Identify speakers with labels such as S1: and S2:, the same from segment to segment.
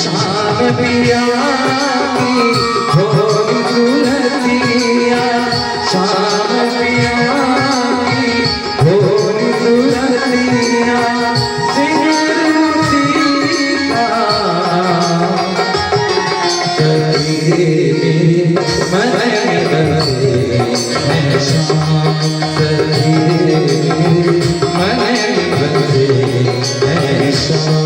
S1: शाम पिया की भोली सुरतिया, शाम पिया की भोली सुरतिया, सिंगरूसी का सखी मेरी मन बसे है शाम, सखी मेरी मन बसे है शाम।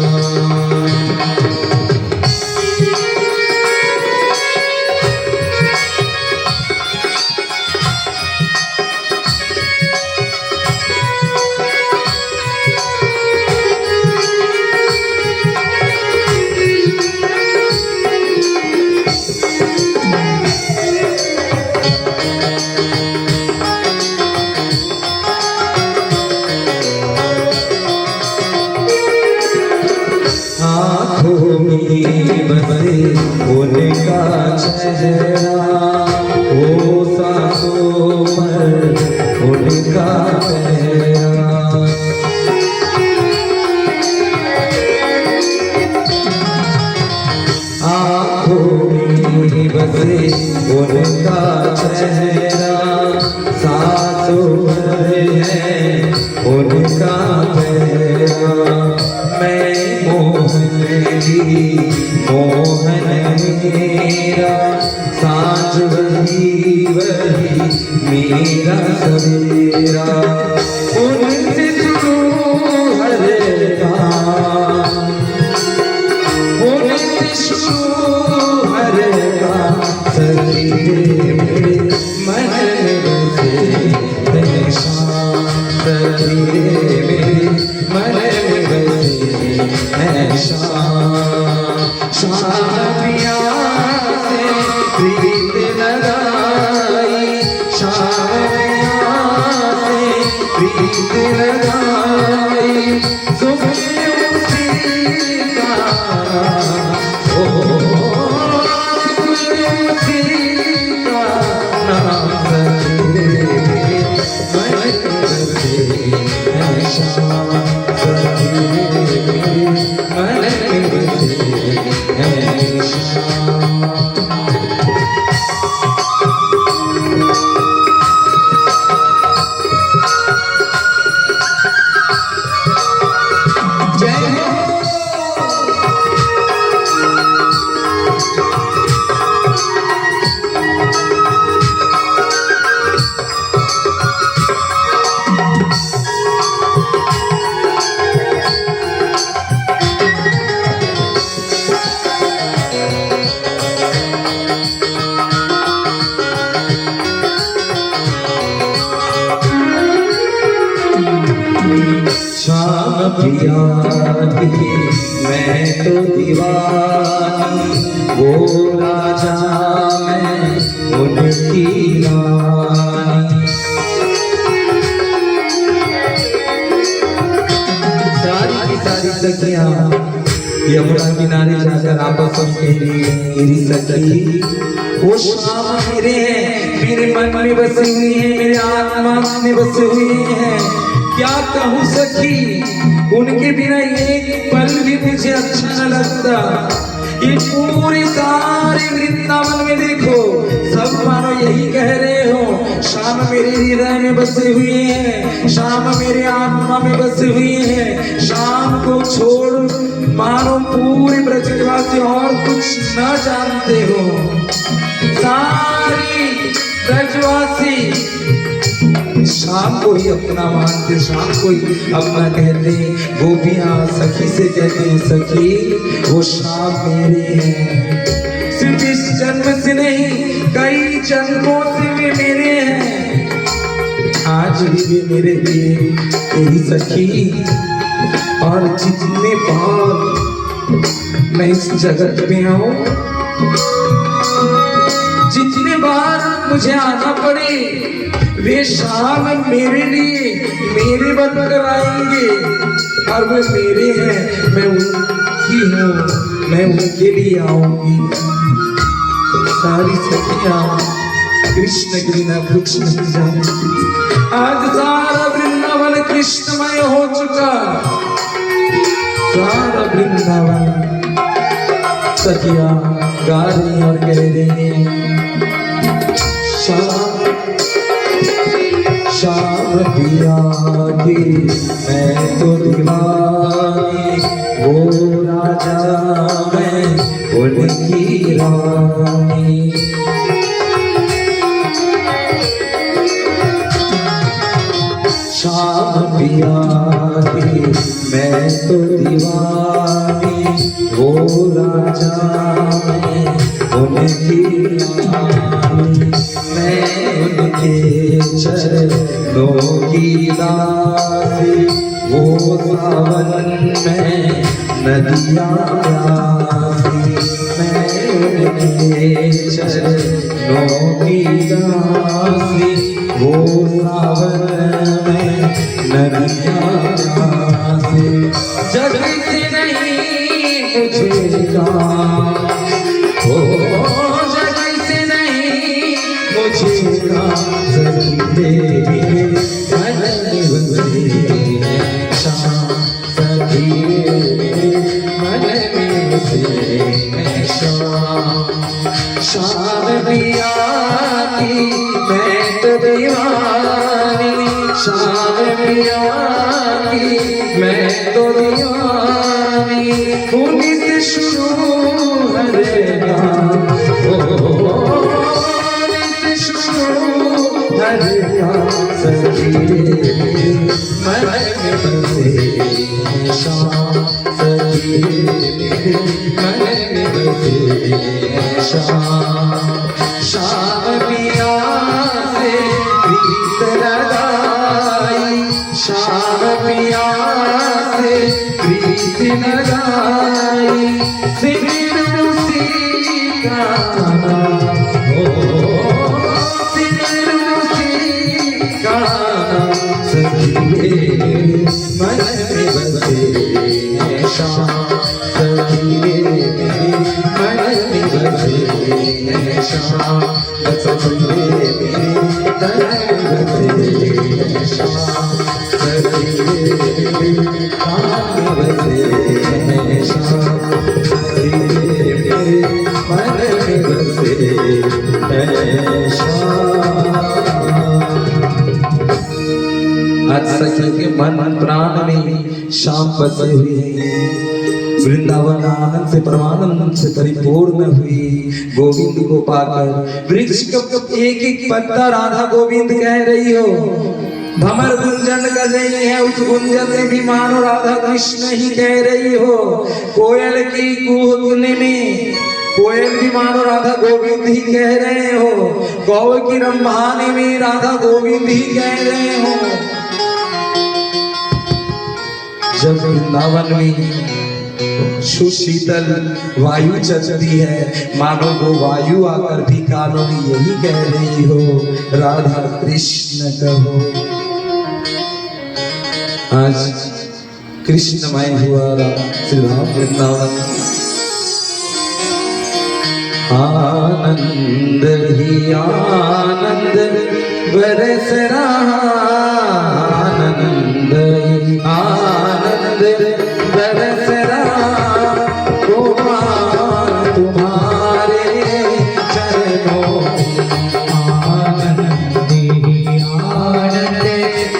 S1: आँखों में बसे उनका चेहरा, ओ सांसों पर उनका पहरा। आँखों में बसे उनका चेहरा, सांसों पर है उनका पहरा। मैं मोहन मेरा, सांझ वही वही मेरा सवेरा। उनसे शुरू हर काम, उनसे शुरू हर काम, सखी मेरे मन बसे है शाम, सखी मेरे मन बसे है शाम। शाम पिया से प्रीत लगाई, शाम पिया से प्रीत लगाई, सुबह उसी का ओ उसी का नाम, सखी मेरे मन बसे है शाम, सखी मेरे मन बसे है शाम। जय हो। शाम पिया की मैं तो दीवानी, वो राजा मैं उनकी रानी। सारी की सारी सखियां यमुना किनारे जाकर आपस में कह रही है, मेरी सखी वो शाम मेरे हैं, मेरे मन में बसी हुई है, मेरे आत्मा में बसी हुई है। क्या कहूँ सखी, उनके बिना एक पल भी मुझे अच्छा न लगता। ये पूरे सारे वृंदावन में देखो, सब मानो यही कह रहे हो, शाम मेरे हृदय में बसे हुए हैं, शाम मेरे आत्मा में बसे हुए हैं। शाम को छोड़ मानो पूरे ब्रजवासी और कुछ न जानते हो। सारी ब्रजवासी शाम को ही अपना मानते, शाम को ही अपना कहते। गोपियां सखी से कहते हैं, सखी वो शाम मेरे हैं, सिर्फ इस जन्म से नहीं कई जन्मों से वे मेरे हैं। आज भी वे मेरे लिए तेरी सखी, और जितने बार मैं इस जगत में आऊं, जितने बार मुझे आना पड़े, वे शाम मेरे लिए मेरे बनकर आएंगे, और वे मेरे हैं, मैं उनकी हूँ, मैं उनके लिए आऊंगी। सारी सखियां कृष्ण के बिना कुछ नहीं जानती। आज सारा वृंदावन कृष्णमय हो चुका, सारा वृंदावन। सखिया गा रही और कह रही शाम पिया की मैं तो दीवानी, वो राजा मैं उनकी रानी। शाम पिया की मैं तो दीवानी, वो राजा मैं उनकी रानी। मैं उनके चरणों की दासी, वो सावन में नदियाँ प्यासी। मैं उनके चरणों की दासी, वो सावन में नदियाँ प्यासी। जग से नहीं मुझेगा, ओ जग से नहीं मुझेगा, सखी तेरे मन में बसे शाम। सखी तेरे मन में बसे शाम। शाम पिया की मैं तो दीवानी, शाम पिया की मैं तो दीवानी। उन्हीं से शुरू हरे नाम, उन्हीं से शुरू हरे नाम। सखी तेरे मन में बसे शाम। सखी तेरे मन में बसे शाम। शाम पिया से प्रीत लगाई, शाम पिया से प्रीत लगाई। सिर उसी का नाम, सिर उसी का नाम। सखी तेरे मन में बसे शाम। सखी तेरे मन में बसे शाम। सखी तेरे तन में बसे शाम। सखी तेरे कान में बसे शाम। सखी तेरे मन में बसे शाम। आज सखी के मन प्राण में शाम बसे हुए हैं। वृंदावन आनंद से परमानंद से परिपूर्ण हुई। गोविंद को पाकर वृक्ष का एक एक पत्ता राधा गोविंद कह रही हो। भमर गुंजन कर रही है, उस गुंजन में भी मानो राधा कृष्ण ही कह रही हो। कोयल की कूकने में कोयल भी मानो राधा गोविंद ही कह रहे हो। गौ की रंभाने में राधा गोविंद ही कह रहे हो। जब वृंदावन में सुशीतल वायु चलती है, मानो वो वायु आकर भी कानों में यही कह रही हो, राधा कृष्ण कहो। आज कृष्णमय हुआ श्री राम वृंदावन। आनंद ही आनंद बरस रहा, आनंद ही आनंद बरस रहा। तुम्हारे चरणों आनंद ही आनंद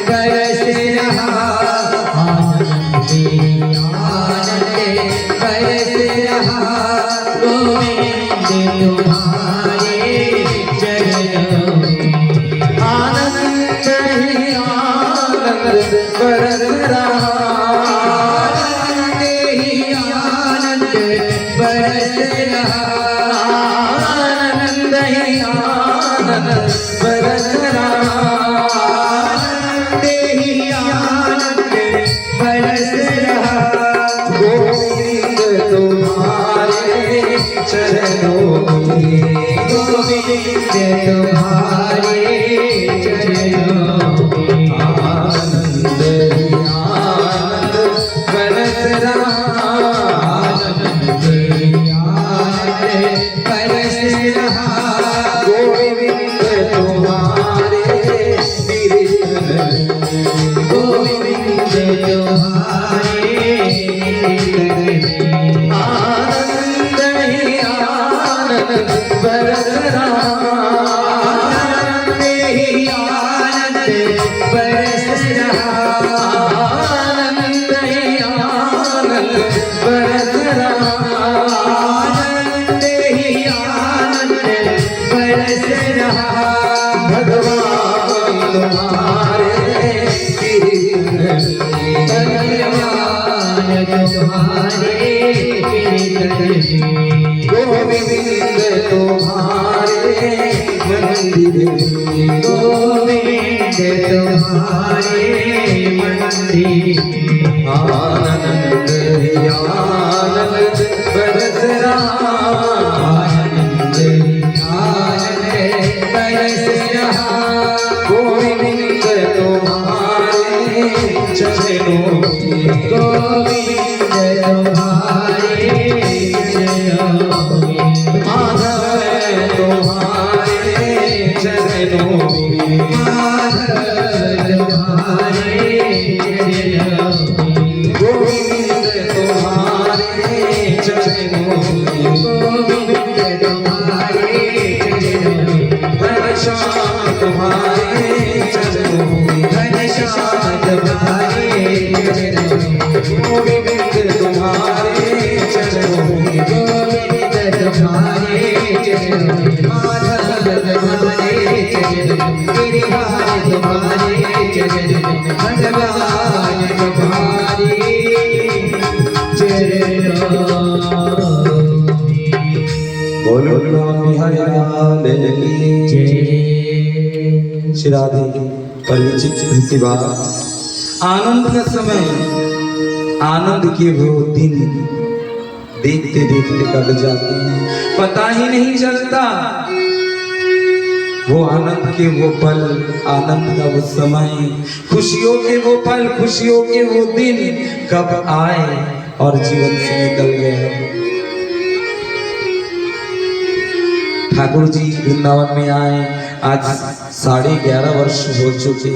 S1: बरस रहा, आनंद ही आनंद बरस रहा। गोविंद तुम्हारे चरणों में आनंद ही आनंद बरस रहा, आनंद ही आनंद बरस रहा, आनंद ही आनंद बरस रहा, आनंद ही आनंद बरस रहा। गोविंद तुम्हारे चरणों में, गोविंद तुम्हारे चरणों में आनंद ही आनंद बरस रहा, आनंद ही आनंद बरस रहा। गोविंद तुम्हारे कीर्तन, गोविंद तुम्हारे कीर्तन
S2: तुम्हारे
S1: गोविंद तुम्हारे मंदिर में
S2: गोविंद तुम्हारे मंदिर
S1: आनंद आनंद बरस रहा
S2: आनंद आनंद बरस रहा
S1: गोविंद तुम्हारे चरणों में
S2: गोविंद तुम्हारे चरणों में
S1: माधव तुम्हारे चरणों में
S2: माधव तुम्हारे चरणों में
S1: गोविंद तुम्हारे चरणों में
S2: गोविंद तुम्हारे चरणों में
S1: घनश्याम तुम्हारे चरणों में
S2: घनश्याम तुम्हारे चरणों में
S1: गोविंद तुम्हारे चरणों में
S2: गोविंद तुम्हारे चरणों में माधव तुम्हारे चरणों में गिरिधारी तुम्हारे चरणों में भगवान तुम्हारे चरणों में
S1: बोलो बिहारी लाल की
S2: जय
S1: श्री राधे पर विचित्र सी बात आनंद का समय आनंद के वो दिन देखते देखते कट जाते हैं पता ही नहीं चलता वो आनंद के वो पल आनंद का वो समय खुशियों के वो पल खुशियों के वो दिन कब आए और जीवन से निकल गए ठाकुर जी वृंदावन में आए आज 11.5 वर्ष हो चुके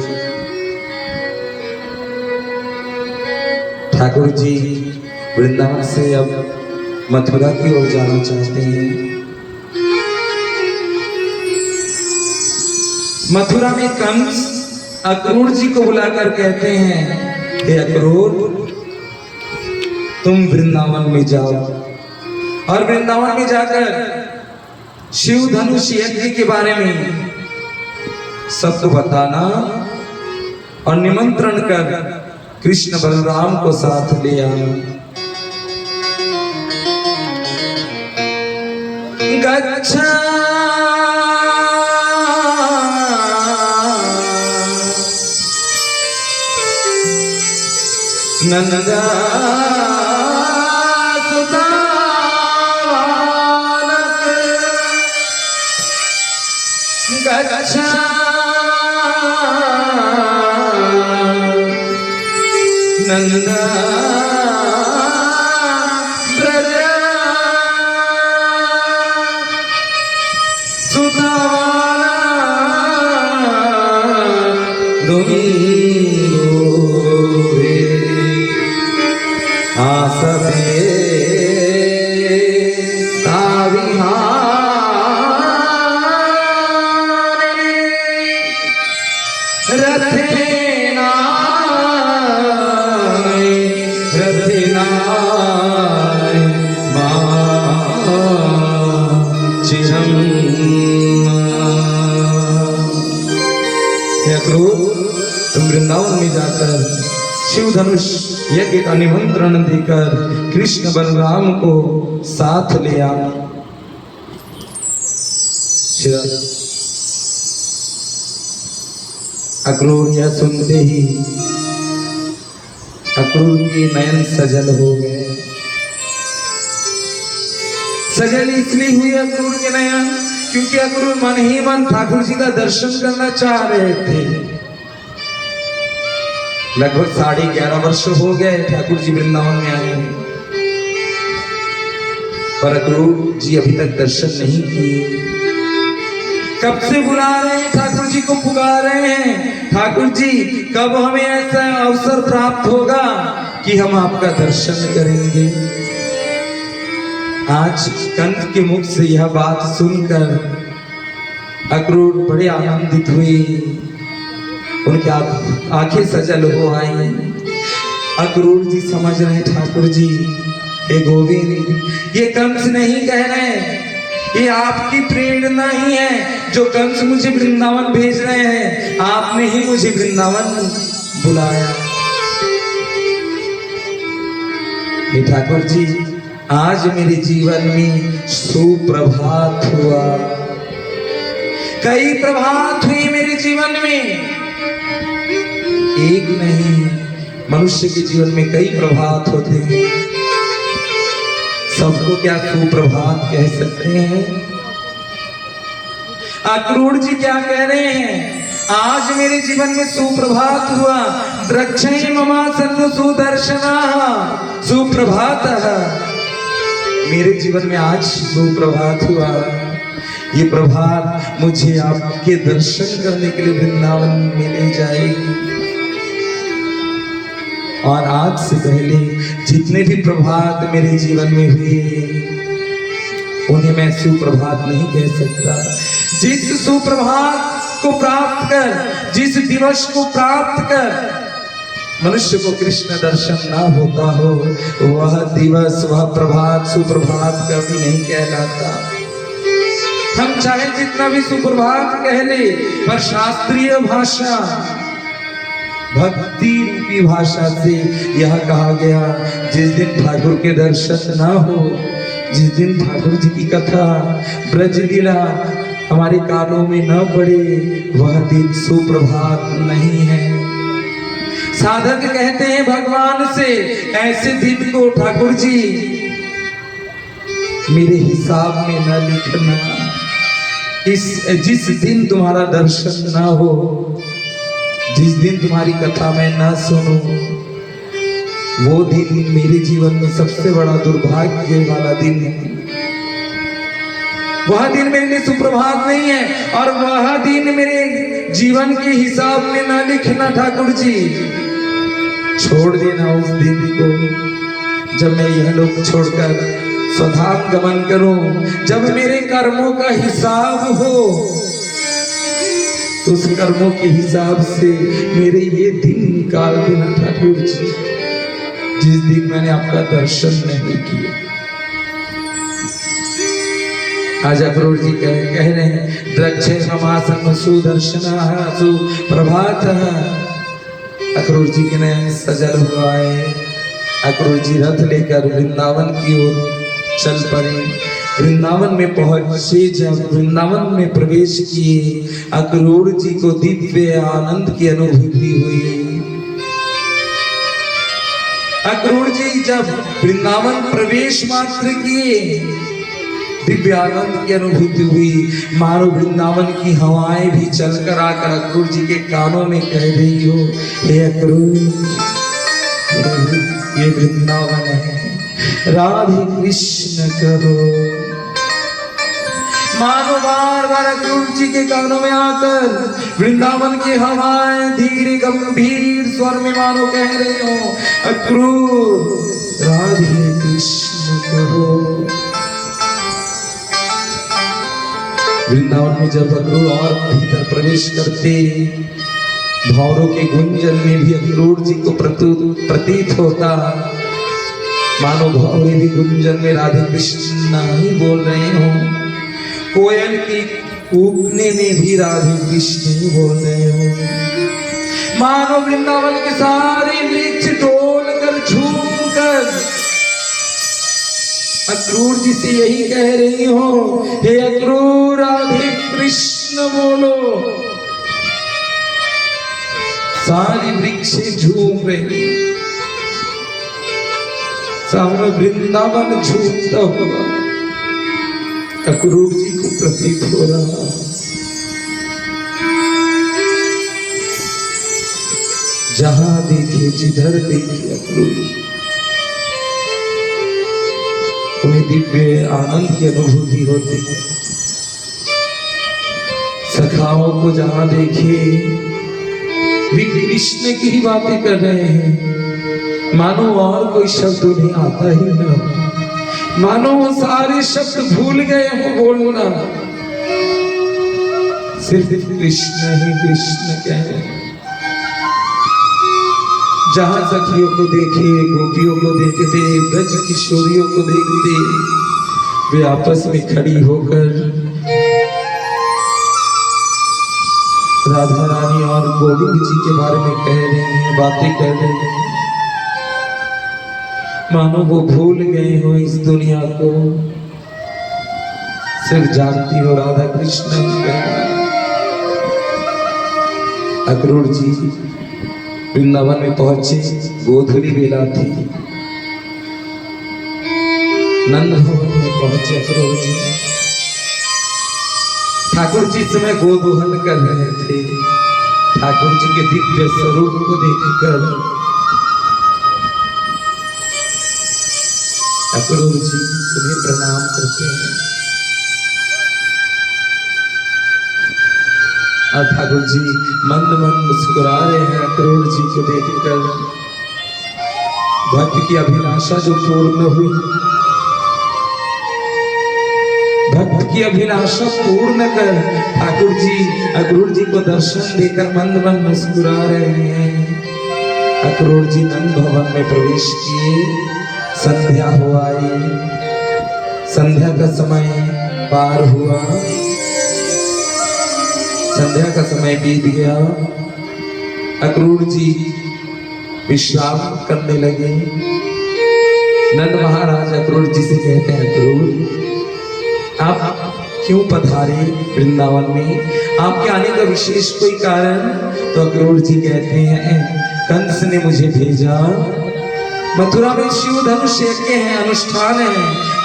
S1: ठाकुर जी वृंदावन से अब मथुरा की ओर जाना चाहते हैं मथुरा में कंस अक्रूर जी को बुलाकर कहते हैं हे अक्रूर तुम वृंदावन में जाओ और वृंदावन में जाकर शिव धनुष यज्ञ के बारे में सबको बताना और निमंत्रण कर कृष्ण बलराम को साथ ले आना गच्छा नंदा गच्छा नंदा ब्रज सुधावाना दुमीरे आसबे तुम वृंदावन में जाकर शिव धनुष यज्ञ का निमंत्रण देकर कृष्ण बलराम को साथ ले आना अक्रूर यह सुनते ही अक्रूर के नयन सजल हो गए सजल इसलिए हुई अक्रूर के नयन क्योंकि अक्रूर मन ही मन ठाकुर जी का दर्शन करना चाह रहे थे लगभग 11.5 वर्ष हो गए ठाकुर जी वृंदावन में आए पर अक्रूर जी अभी तक दर्शन नहीं किए कब से बुला रहे हैं ठाकुर जी को पुकार रहे हैं ठाकुर जी कब हमें ऐसा अवसर प्राप्त होगा कि हम आपका दर्शन करेंगे आज कंस के मुख से यह बात सुनकर अक्रूर बड़े आनंदित हुए उनकी आंखें सजल हो आई अक्रूर जी समझ रहे ठाकुर जी हे गोविंद ये कंस नहीं कह रहे ये आपकी प्रेरणा ही है जो कंस मुझे वृंदावन भेज रहे हैं आपने ही मुझे वृंदावन बुलाया हे ठाकुर जी, आज मेरे जीवन में सुप्रभात हुआ। कई प्रभात हुई मेरे जीवन में, एक नहीं, मनुष्य के जीवन में कई प्रभात होते हैं। सबको क्या सुप्रभात कह सकते हैं? अक्रूर जी क्या कह रहे हैं? आज मेरे जीवन में सुप्रभात हुआ। द्रक्षै ममा सन्नु सुदर्शनः सुप्रभातः। मेरे जीवन में आज सुप्रभात हुआ। ये प्रभात मुझे आपके दर्शन करने के लिए वृंदावन में ले जाएगी। और आज से पहले जितने भी प्रभात मेरे जीवन में हुए, उन्हें मैं सुप्रभात नहीं कह सकता। जिस सुप्रभात को प्राप्त कर, जिस दिवस को प्राप्त कर मनुष्य को कृष्ण दर्शन ना होता हो, वह दिवस, वह प्रभात सुप्रभात कभी नहीं कहलाता। हम चाहे जितना भी सुप्रभात कह ले, पर शास्त्रीय भाषा, भक्ति रूपी भाषा से यह कहा गया, जिस दिन ठाकुर के दर्शन ना हो, जिस दिन ठाकुर जी की कथा, ब्रज लीला हमारे कानों में न पड़े, वह दिन सुप्रभात नहीं है। साधक कहते हैं भगवान से, ऐसे दिन को ठाकुर जी मेरे हिसाब में न लिखना। जिस दिन तुम्हारा दर्शन ना हो, जिस दिन तुम्हारी कथा मैं ना सुनूं, वो दिन मेरे जीवन में सबसे बड़ा दुर्भाग्य वाला दिन है। वह दिन मेरे लिए सुप्रभात नहीं है, और वह दिन मेरे जीवन के हिसाब में ना लिखना ठाकुर जी। छोड़ देना उस दिन को, जब मैं यह लोक छोड़कर स्वधाम गमन करूं, जब मेरे कर्मों का हिसाब हो, तो उस कर्मों के हिसाब से मेरे ये दिन निकाल देना ठाकुर जी, जिस दिन मैंने आपका दर्शन नहीं किया। आज अक्रूर जी कह रहे हैं, द्रक्षे ममा सन्नु सुदर्शनः सुप्रभातः। अक्रूर जी के नयन सजल हुआ है। अक्रूर जी रथ लेकर वृंदावन की ओर चल पड़े। वृंदावन में पहुंचे, जब वृंदावन में प्रवेश किए, अक्रूर जी को दिव्य आनंद की अनुभूति हुई। अक्रूर जी जब वृंदावन प्रवेश मात्र किए, दिव्य आनंद की अनुभूति हुई। मानो वृंदावन की हवाएं भी चलकर आकर अक्रूर जी के कानों में कह रही हो, हे अक्रूर, ये वृंदावन है, राधे कृष्ण कहो। मानो बार बार अक्रूर जी के कानों में आकर वृंदावन की हवाएं धीरे गंभीर स्वर में मानो कह रहे हो, अक्रूर राधे कृष्ण कहो। वृंदावन में जब अक्रूर और भीतर प्रवेश करते, भौरों के गुंजन में भी अक्रूर जी को प्रतीत होता, मानो भौरे भी गुंजन में राधे कृष्ण ही बोल रहे हो। कोयल की कूकने में भी राधे कृष्ण ही बोल रहे हो। मानो वृंदावन के सारे वृक्ष डोल कर झूम कर अक्रूर जी से यही कह रही हो, हे अक्रूर राधे कृष्ण बोलो। सारी वृक्ष झूम रही, सारा वृंदावन झूमता हुआ अक्रूर जी को प्रतीत हो रहा। जहां देखे, जिधर देखे अक्रूर, उन्हें दिव्य आनंद की अनुभूति होती है। सखाओं को जहां देखे, वे कृष्ण की ही बातें कर रहे हैं, मानो और कोई शब्द उन्हें आता ही न, मानो वो सारे शब्द भूल गए हो बोलना, सिर्फ कृष्ण ही कृष्ण कह रहे हैं। जहां सखियों को देखे, गोपियों को देखते, ब्रज किशोरियों को देखते, वे आपस में खड़ी होकर राधा रानी और गोविंद जी के बारे में कह रहे हैं, बातें कर रहे हैं। मानो वो भूल गए हो इस दुनिया को, सिर्फ जानती हो राधा कृष्ण ही है। अक्रूर जी वृंदावन में पहुंचे, गोधूली बेला थी। नंद भवन में पहुंचे अक्रूर जी। ठाकुर जी इस समय गोदोहन कर रहे थे। ठाकुर जी के दिव्य स्वरूप को देखकर अक्रूर जी उन्हें प्रणाम करते हैं और ठाकुर जी मंद मंद मुस्कुरा रहे हैं अक्रूर जी को देखकर। भक्त की अभिलाषा जो पूर्ण हुई, भक्त की अभिलाषा पूर्ण कर ठाकुर जी अक्रूर जी को दर्शन देकर मंद मंद मुस्कुरा रहे हैं। अक्रूर जी नंद भवन में प्रवेश किए। संध्या हो आई, संध्या का समय पार हुआ, संध्या का समय बीत गया। अक्रूर जी विश्राम करने लगे। नंद महाराज अक्रूर जी से कहते हैं, अक्रूर आप क्यों पधारे वृंदावन में, आपके आने का विशेष कोई कारण? तो अक्रूर जी कहते हैं, कंस ने मुझे भेजा, मथुरा में शिव धनुष यज्ञ है, अनुष्ठान है,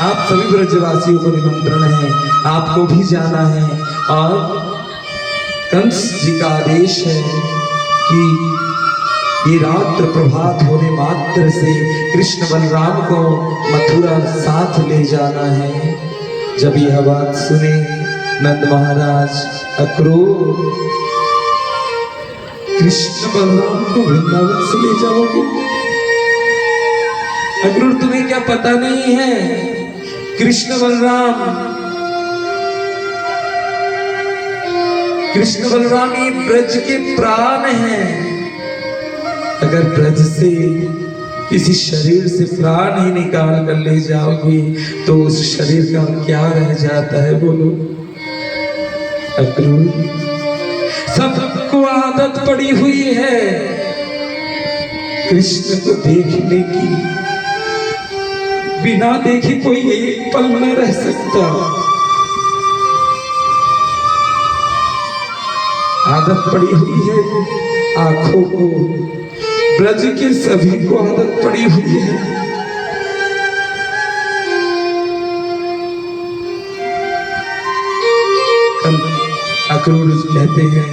S1: आप सभी ब्रजवासियों को निमंत्रण है, आपको भी जाना है। और कंस जी का आदेश है कि ये रात्र प्रभात होने मात्र से कृष्ण बलराम को मथुरा साथ ले जाना है। जब यह बात सुने नंद महाराज, अक्रूर कृष्ण बलराम को वृंदावन से ले जाओगे? अक्रूर तुम्हें क्या पता नहीं है, कृष्ण बलराम ये ब्रज के प्राण हैं। अगर ब्रज से किसी शरीर से प्राण ही निकाल कर ले जाओगे तो उस शरीर का क्या रह जाता है बोलो? अक्रूर, सबको आदत पड़ी हुई है कृष्ण को देखने की, बिना देखे कोई एक पल न रह सकता। आदत पड़ी हुई है आंखों को, ब्रज के सभी को आदत पड़ी हुई है। अक्रूर कहते हैं,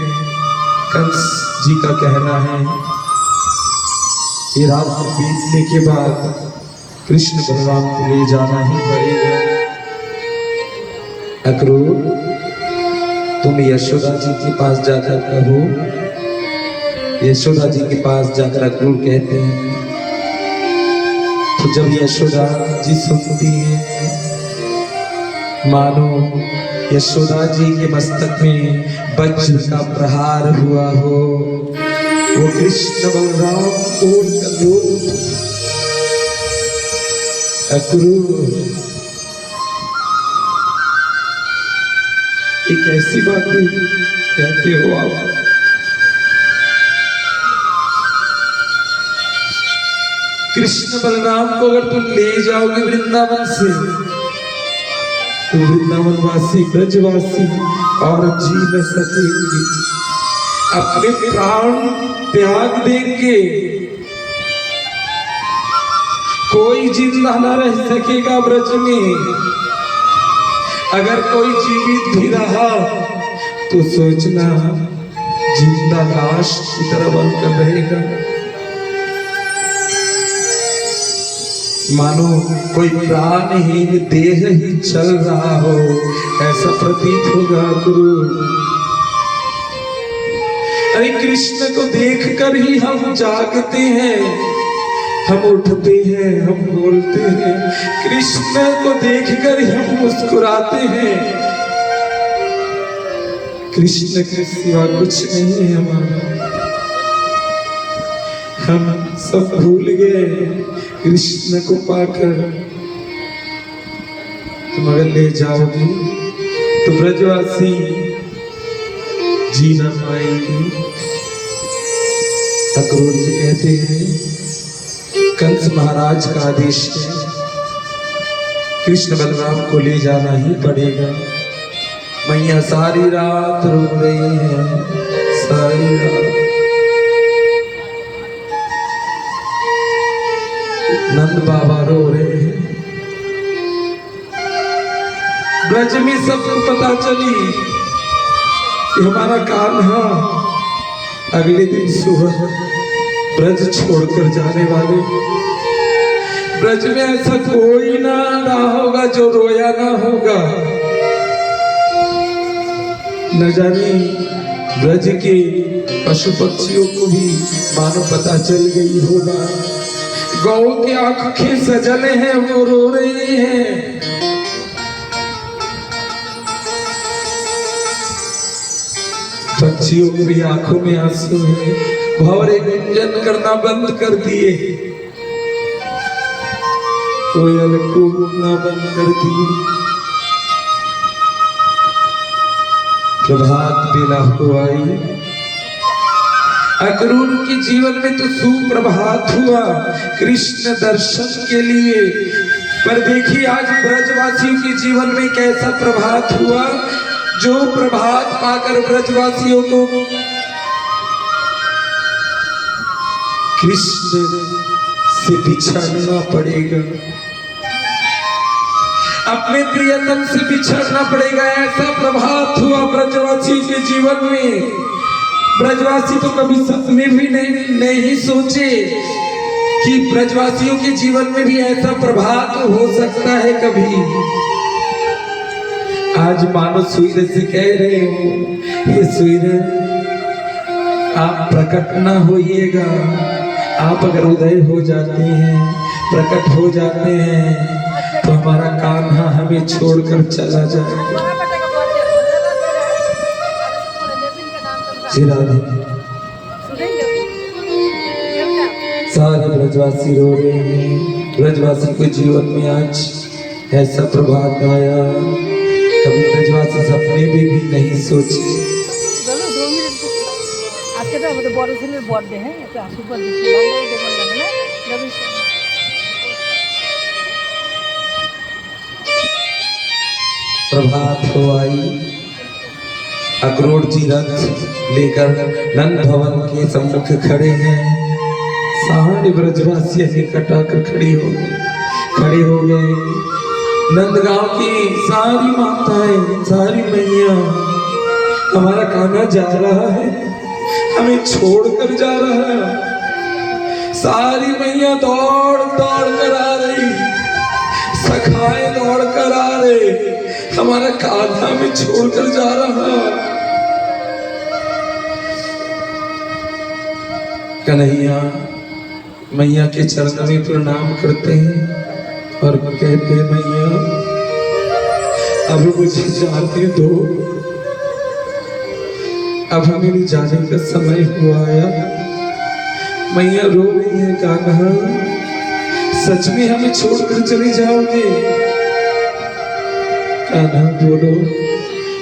S1: कंस जी का कहना है ये रात बीतने के बाद कृष्ण बलराम को ले जाना ही पड़ेगा। अक्रूर, तुम यशोदा जी के पास जाकर कहो। यशोदा जी के पास जाकर अक्रूर कहते हैं। तो जब यशोदा जी सुनती है, मानो यशोदा जी के मस्तक में वज्र का प्रहार हुआ हो, वो कृष्ण बलराम ओढ़ कर रो। अक्रूर, ये कैसी बात हुई कहते हो आप? कृष्ण बलराम को अगर तुम ले जाओगे वृंदावन से तो वृंदावन वासी ब्रजवासी और जी न सकेंगे, अपने प्राण त्याग देंगे, कोई जिंदा न रह सकेगा ब्रज में। अगर कोई जीवित भी रहा तो सोचना जिंदा लाश की तरह बनकर रहेगा। मानो कोई प्राणहीन देह ही चल रहा हो, ऐसा प्रतीत होगा गुरु। अरे कृष्ण को देखकर ही हम जागते हैं, हम उठते हैं, हम बोलते हैं। कृष्ण को देखकर ही हम मुस्कुराते हैं। कृष्ण के सिवा कुछ नहीं है हमारा। हम सब भूल गए कृष्ण को पाकर। तुम अगर ले जाओगे तो ब्रजवासी जी न पाएंगे। अक्रूर जी कहते हैं, कंस महाराज का आदेश है, कृष्ण बलराम को ले जाना ही पड़ेगा। मैया सारी रात रो रही है, सारी रात। नंद बाबा रो रहे हैं। ब्रज में सबको पता चली कि हमारा कान्हा अगले दिन सुबह ब्रज छोड़कर जाने वाले। ब्रज में ऐसा कोई ना होगा जो रोया ना होगा। न जाने ब्रज के पशु पक्षियों को भी मानो पता चल गई होगा। गौ की आंखें सजले हैं, वो रो रहे हैं। पक्षियों की आंखों में आंसू है, भंवरे गुंजन करना बंद कर दिए, कोयल कूकना बंद कर दिए। प्रभात बेला को आई। अक्रूर के जीवन में तो सुप्रभात हुआ कृष्ण दर्शन के लिए, पर देखिए आज ब्रजवासियों के जीवन में कैसा प्रभात हुआ, जो प्रभात पाकर ब्रजवासियों को कृष्ण से बिछड़ना पड़ेगा, अपने प्रियतम से बिछड़ना पड़ेगा। ऐसा प्रभात हुआ ब्रजवासियों के जीवन में। ब्रजवासी तो कभी सपने भी नहीं सोचे कि ब्रजवासियों के जीवन में भी ऐसा प्रभात हो सकता है कभी। आज मानो सूर्य से कह रहे हो, ये सूर्य आप प्रकट ना होइएगा। आप अगर उदय हो जाते हैं, प्रकट हो जाते हैं, तो हमारा कान्हा हमें छोड़कर चला जाएगा। सारे ब्रजवासी रो रहे हैं। ब्रजवासी के जीवन में आज ऐसा प्रभात आया, कभी ब्रजवासी सपने में भी नहीं सोचे। प्रभात हो आई। अक्रूर जी रथ लेकर नंद भवन के सम्मुख खड़े हैं। सारे ब्रजवासी निकट आकर खड़े हो गए। नंदगांव की सारी माताएं, सारी मैया, हमारा कान्हा जा रहा है, हमें छोड़कर जा रहा है। सारी मैया दौड़ कर आ रही, सखाए दौड़ कर आ रहे, हमारा कान्हा में छोड़कर जा रहा। कन्हैया मैया के चरणों में प्रणाम करते हैं और कहते हैं, मैया अब मुझे जाने दो, अब मेरे जाने का समय हुआ आया। मैया रो रही है, कान्हा सच में हमें छोड़कर चले जाओगे? कान्हा बोलो,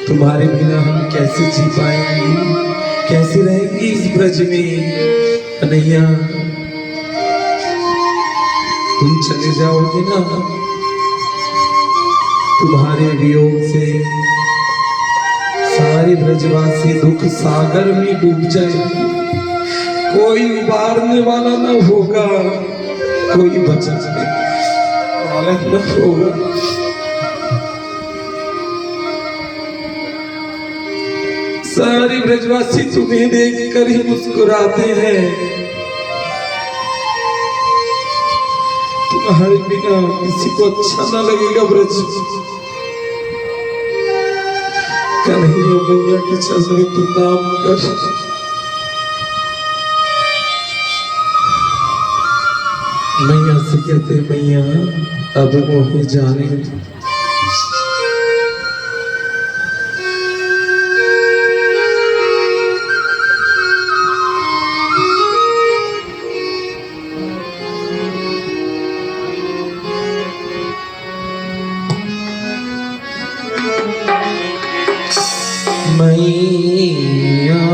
S1: तुम्हारे बिना हम कैसे जी पाएंगे, कैसे रहेंगे इस ब्रज में? कन्हैया तुम चले जाओगे ना, तुम्हारे वियोग से सारे ब्रजवासी दुख सागर में डूब जाएंगे। कोई उबारने वाला न होगा, कोई बचाने वाला न होगा। सारे ब्रजवासी तुम्हें देखकर ही मुस्कुराते हैं। तुम्हारे बिना किसी को अच्छा ना लगेगा ब्रज। कन्हैया मैया के चरणों में प्रणाम कर मैया से कहते, मैया अब मोहे जाने दो। मैया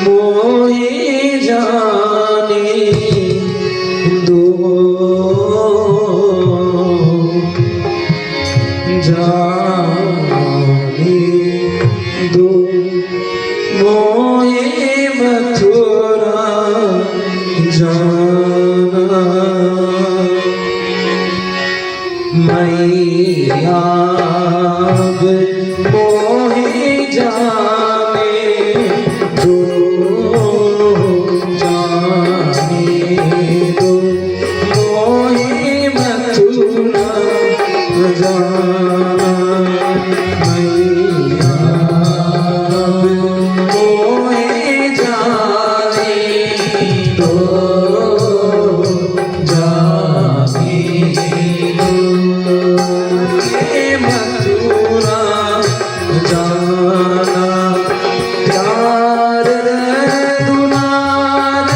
S1: मोहे जाने मैया मोहे जाने दो, जाने दो, मोहे मथुरा जाना। मैया मोहे जाने दो, जाने दो, मथुरा जाना। प्यार दुलार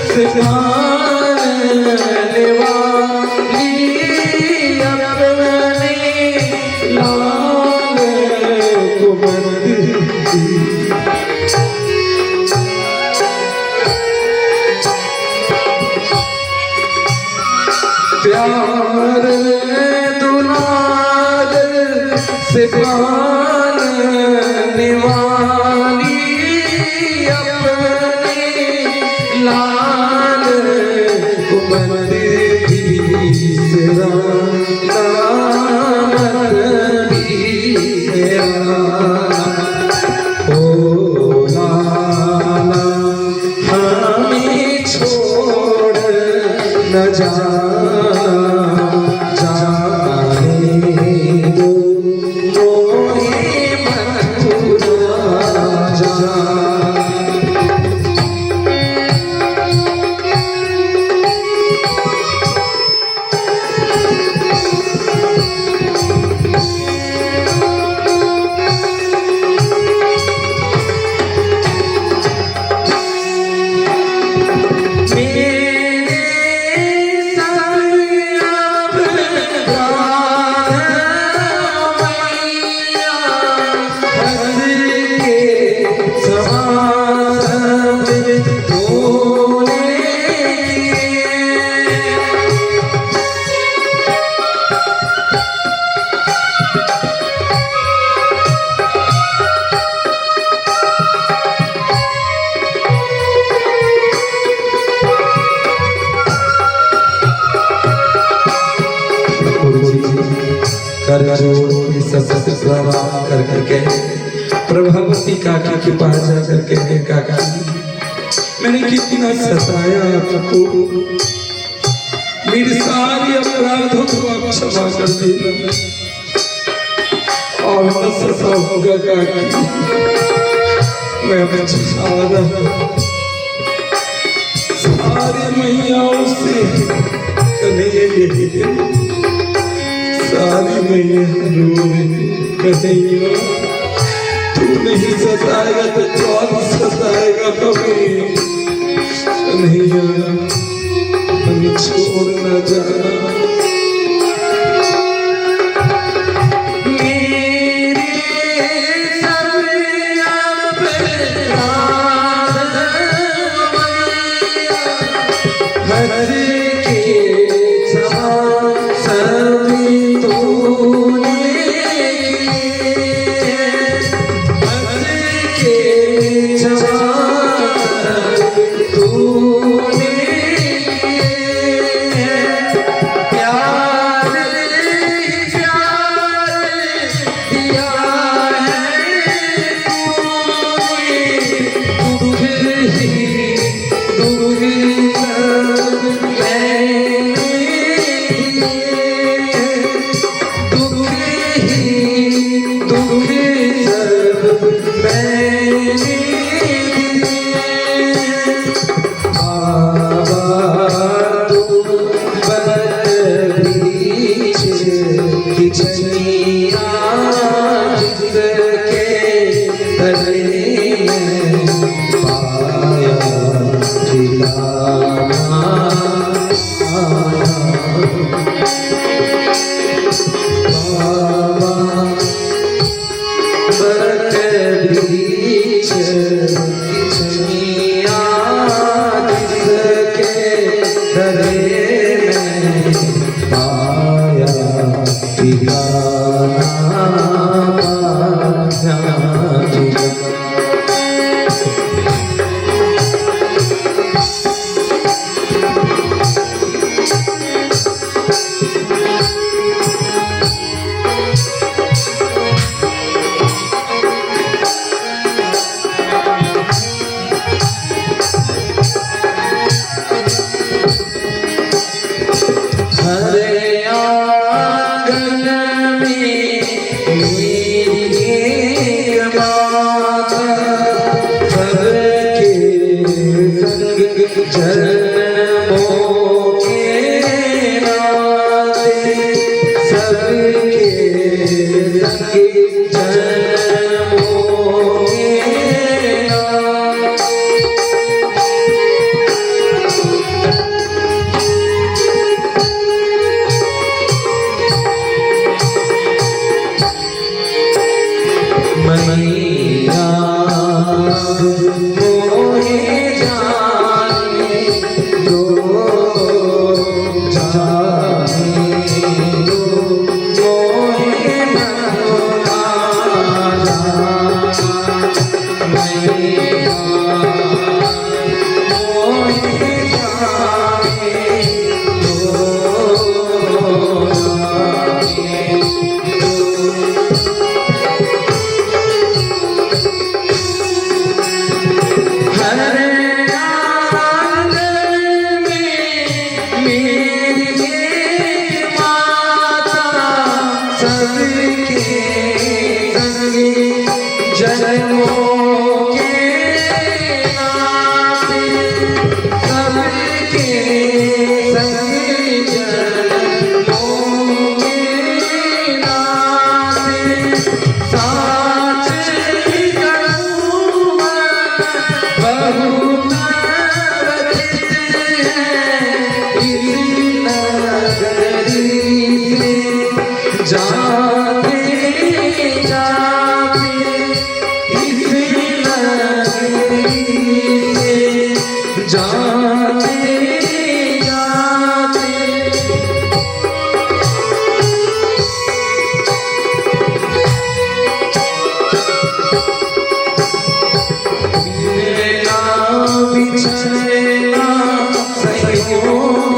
S1: सिखाने वाली अपने लाल को बंदी। प्यार दुलार सिखाने वाली अपने लाल को बंदी। सेरा नामत सेरा ओ लाला हमें छोड़ न जाना, जाने दो, मोहे मथुरा जाना। कर जोड़ सबसे प्रणाम कर करके प्रभावती काका के पास जा करके हे काका मैंने कितना सताया आपको, मेरी सारी अपराधों को आप क्षमा कर देना और न सता होगा काकी। मैं सारी मैयाओं से कन्हैया, सारी मैया कन्हैया तू नहीं सताएगा तो कौन सताएगा कभी। कन्हैया हमें छोड़ न जाना। हरे आंगन में मेरी माता सबके संग जन्मों के नाते सबके संग जन्मों के नाते मैया मोहे जाने दो मोहे भगवाना मैया मोहे जाने हरे आंगन में मेरी माता सबके संग जन्मों के नाते सबके संग जन्मों के नाते साच कहूँ बहुत रचित है इस नगरी से जाते जाते इस नगरी से जाते जाते मिलना बिछड़ना संयोग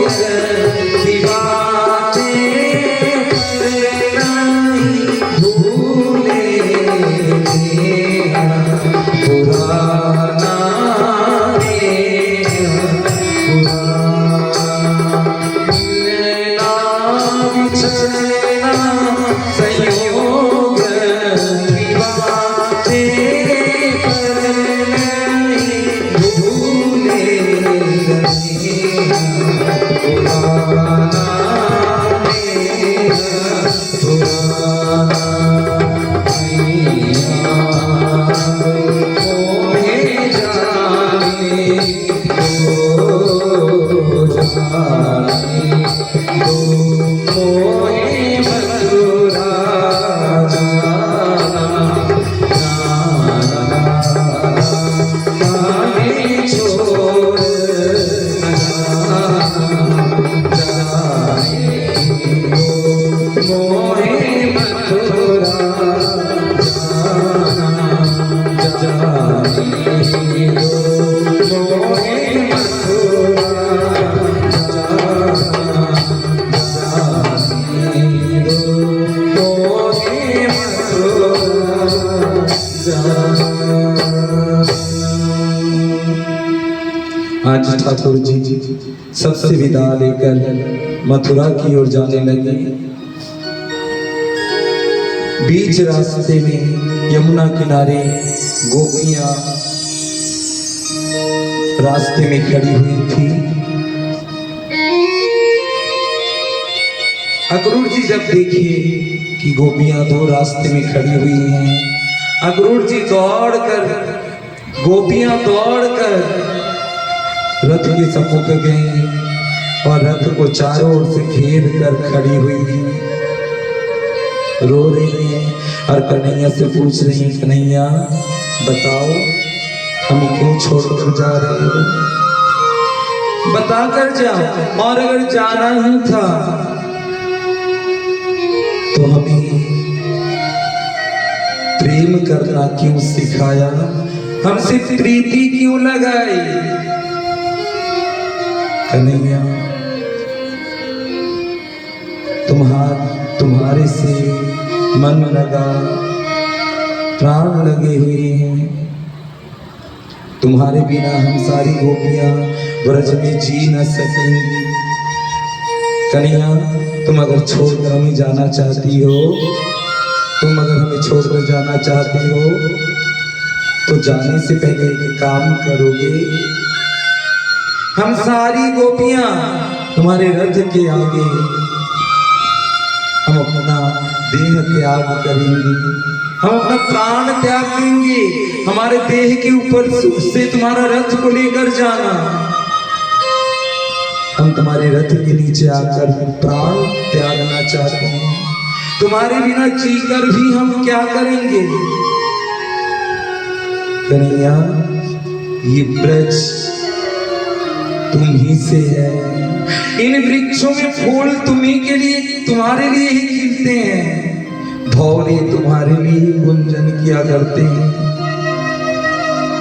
S1: की बातें नहीं भूलेंगे पुराना मिलना बिछड़ना संयोग की बातें आज ठाकुर जी सबसे विदा लेकर मथुरा की ओर जाने लगे। बीच रास्ते में यमुना किनारे गोपियां रास्ते में खड़ी हुई थी। अक्रूर जी जब देखे कि गोपियां दो रास्ते में खड़ी हुई हैं, अक्रूर जी गोपियां दौड़कर रथ के समुख गए और रथ को चारों ओर से घेर कर खड़ी हुई रो रही है और कन्हैया से पूछ रही है, कन्हैया बताओ हमें क्यों छोड़कर जा रहे हो, बताकर जाओ, और अगर जाना ही था तो हमें प्रेम करना क्यों सिखाया, हमसे प्रीति क्यों लगाई। कन्हैया तुम्हारे से मन लगा, प्राण लगे हुए हैं, तुम्हारे बिना हम सारी गोपियां ब्रज में जी न सकेंगी। कन्हैया तुम अगर छोड़कर हमें जाना चाहती हो, तुम अगर हमें छोड़कर जाना चाहती हो तो जाने से पहले एक काम करोगे। हम सारी गोपियां तुम्हारे रथ के आगे हम अपना देह त्याग करेंगे, हम अपना प्राण त्याग देंगे। हमारे देह के ऊपर से तुम्हारा रथ को लेकर जाना, हम तुम्हारे रथ के नीचे आकर प्राण त्यागना चाहते हैं। तुम्हारे बिना जीकर भी हम क्या करेंगे। कन्हैया ये ब्रज तुम ही से है, इन वृक्षों में फूल तुम्ही के लिए तुम्हारे लिए ही खिलते हैं, भौरे तुम्हारे लिए ही गुंजन किया करते हैं,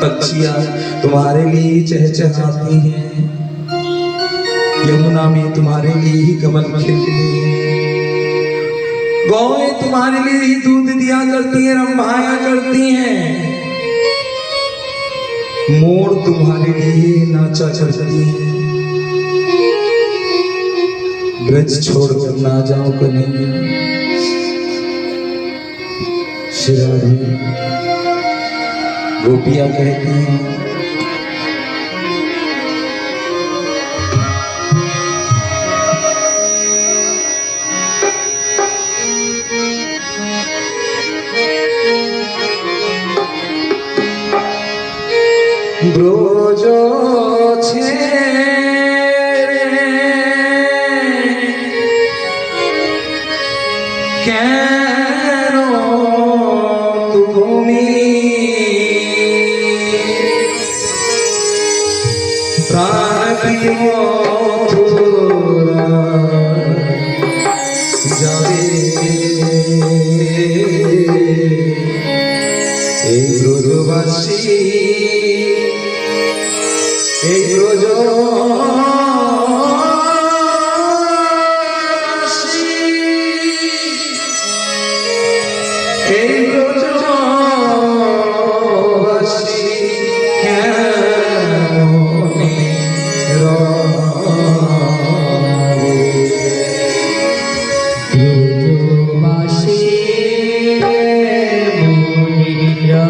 S1: पक्षियां तुम्हारे लिए ही चहचहाती हैं, यमुना में तुम्हारे लिए ही कमल खिलते हैं, गौएं तुम्हारे लिए ही दूध दिया करती हैं, रंभाया करती हैं, मोर तुम्हारे लिए नाचा करती है। ब्रज छोड़कर ना जाओ कन्हैया। शिरारी गोपियां कहती हैं ব্রজ ছেড়ে কেন তুমি প্রাণপ্রিয় যাবে এই ব্রজবাসী, এই ব্রজবাসী, এই ব্রজবাসী কেমনে রবে।
S2: ব্রজবাসী মনিরা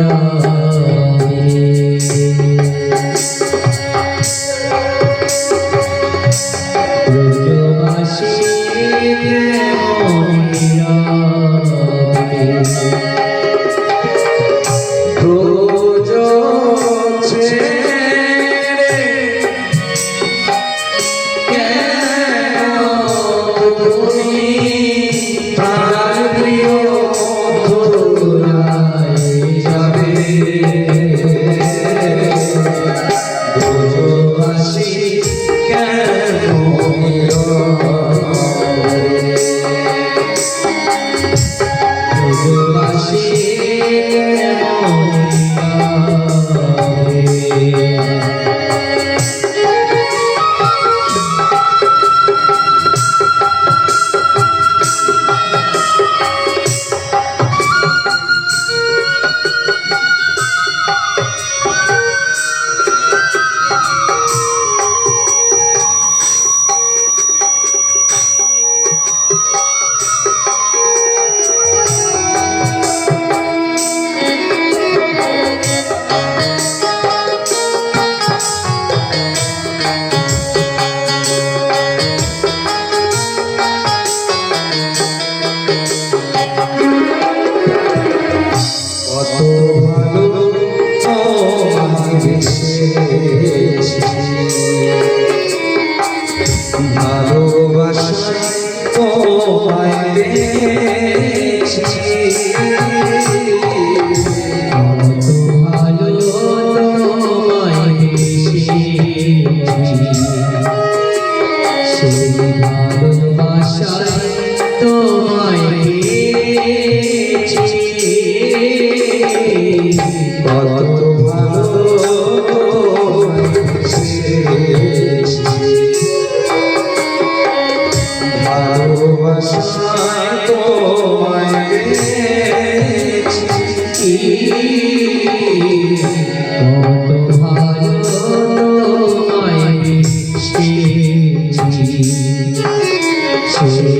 S2: সেই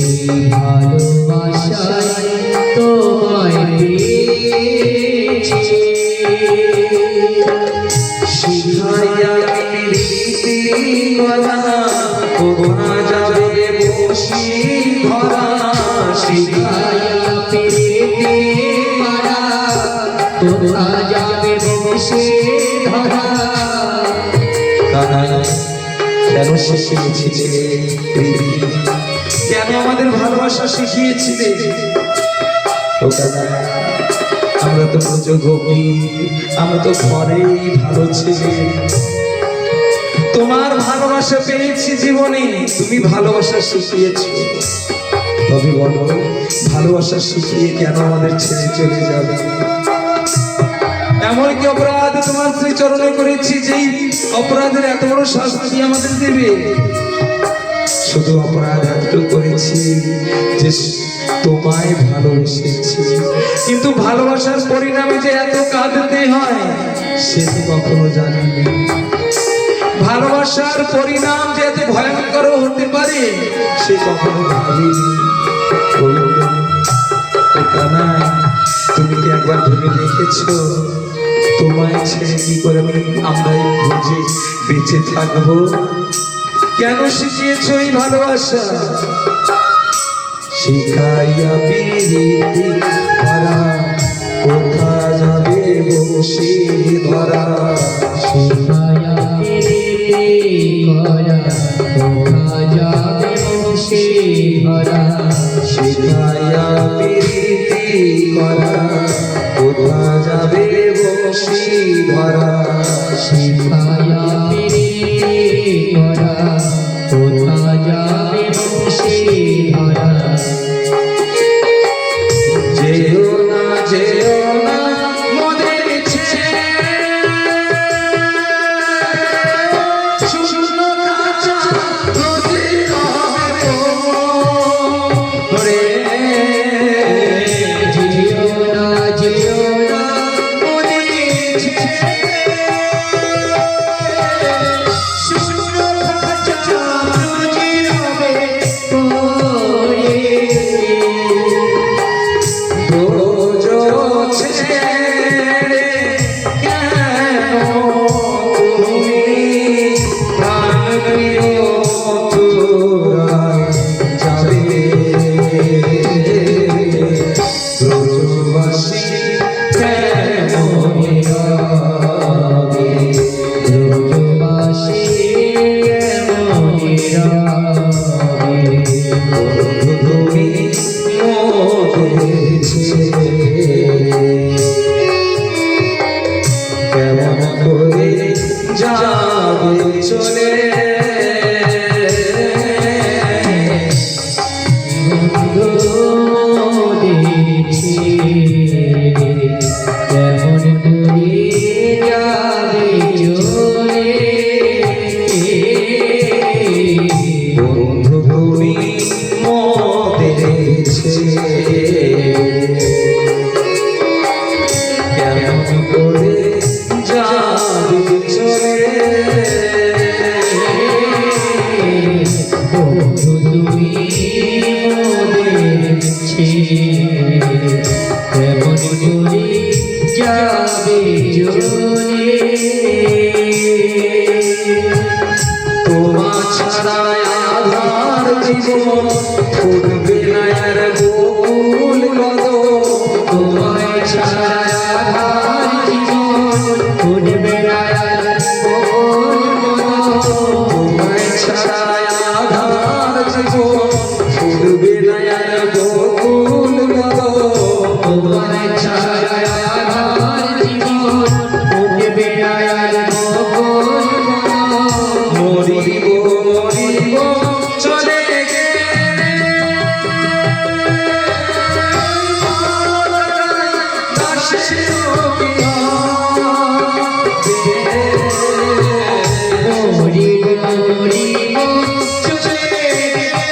S2: ভালোবাসায় তোমায় পেয়েছি।
S1: শিখাইয়া প্রীতি করা কোথা যাবে বসিধরা শিখাইয়া
S2: পেতে মারা তোরা যাবে বসে ধরা।
S1: কানাই কেন শিখিয়েছিলে প্রীতি, কেন আমাদের ভালোবাসা শিখিয়েছিলে? ও কানাই, আমরা তো বুঝো গোপী, আমরা তো ঘরেই ভালো ছিলে। তোমার ভালোবাসা পেয়েছি জীবনে, তুমি ভালোবাসা শিখিয়েছো। তবে বলো, ভালোবাসা শিখিয়ে কেন আমাদের ছেড়ে চলে যাবে? এমন কি অপরাধ তোমার শ্রীচরণে করেছি যেই অপরাধের এত বড় শাস্তি আমাদের দেবে? শুধু অপরাধ একটু করেছি যে তোমায় ভালোবেসেছি, কিন্তু ভালোবাসার পরিণামে যে এত কাঁদতে হয় সে তো কখনো জানিনি। ভালোবাসার পরিণাম যে এত ভয়ঙ্কর হতে পারে সে কখনো ভাবিনি। গোবিন্দ, ও কানাই, তুমি কি একবার ভেবে দেখেছো তোমায় ছেড়ে কি করে আমরা এই বুঝে বেঁচে থাকবো? কেন শিখিয়েছো এই ভালোবাসা? শিখাইয়া প্রীতি করা কোথা যাবে বসিধরা
S2: শিখায়া পেতে করা তোরা যাবে বসে ধরা।
S1: শিখাইয়া প্রীতি করা কোথা যাবে বসিধরা
S2: শিখায়া পেতে করা তোরা যাবে বসে ধরা।
S1: যেও না যেও না মোদের ছেড়ে, শূন্য কাঁচা প্রদীপ রে।
S2: যেও না যেও না মোদের ছেড়ে, শূন্য কাঁচা প্রদীপে পড়ে।
S1: বোঝো ছেড়ে কেন তুমি প্রাণ প্রিয় তোরা যাবে? ব্রজবাসী কেমন রবে?
S2: ব্রজবাসী কেমন রবে?
S1: তুমি মোদের ছেড়ে কেমন করে যাবে চলে?
S2: মোদের ছেড়ে কেমন করে যাবে চলে?
S1: বন্ধু তুমি মোদের ছেড়ে কেমন করে যাবে চলে?
S2: বন্ধু তুমি মোদের ছেড়ে কেমন করে যাবে চলে?
S1: তোমা ছাড়া আধার জীবন ফুটবে না আর গোকুল কদম।
S2: তোমায় ছাড়া আধার জীবন ফুটবে না আর গোকুল কদম।
S1: তোমায় ছাড়া আধার জীবন ফুটবে না আর গোকুল কদম।
S2: তোমায় ছাড়া আধার জীবন ফুটবে না আর গোকুল কদম।
S1: মরিব মরিব চলে গেলে দাসের
S2: মরিব মরিব চলে গেলে